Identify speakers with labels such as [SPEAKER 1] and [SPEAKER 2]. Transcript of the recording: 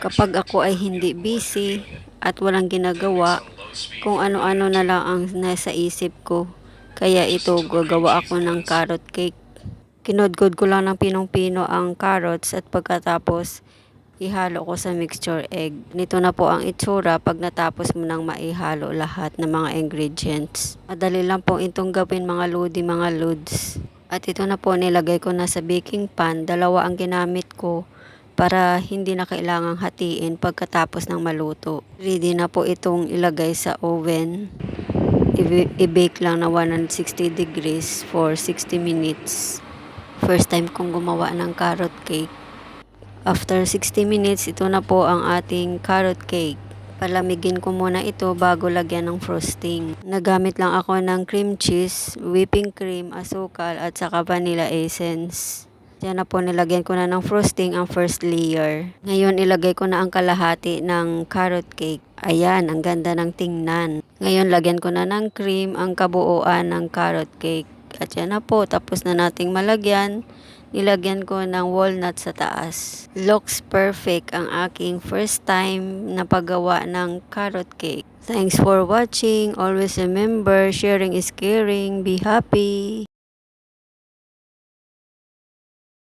[SPEAKER 1] Kapag ako ay hindi busy at walang ginagawa, kung ano-ano na lang ang nasa isip ko. Kaya ito, gagawa ako ng carrot cake. Kinudkod ko lang ng pinong-pino ang carrots at pagkatapos ihalo ko sa mixture egg. Nito na po ang itsura pag natapos mo nang maihalo lahat ng mga ingredients. Madali lang po itong gawin mga lodi, mga lods. At ito na po, nilagay ko na sa baking pan. Dalawa ang ginamit ko para hindi na kailangang hatiin pagkatapos ng maluto. Ready na po itong ilagay sa oven. I-bake lang na 160 degrees for 60 minutes. First time kong gumawa ng carrot cake. After 60 minutes, ito na po ang ating carrot cake. Palamigin ko muna ito bago lagyan ng frosting. Nagamit lang ako ng cream cheese, whipping cream, asukal at saka vanilla essence. Diyan na po nilagyan ko na ng frosting ang first layer. Ngayon ilagay ko na ang kalahati ng carrot cake. Ayan, ang ganda ng tingnan. Ngayon lagyan ko na ng cream ang kabuuan ng carrot cake. At yan na po, tapos na nating malagyan. Nilagyan ko ng walnut sa taas. Looks perfect ang aking first time na paggawa ng carrot cake. Thanks for watching. Always remember, sharing is caring. Be happy.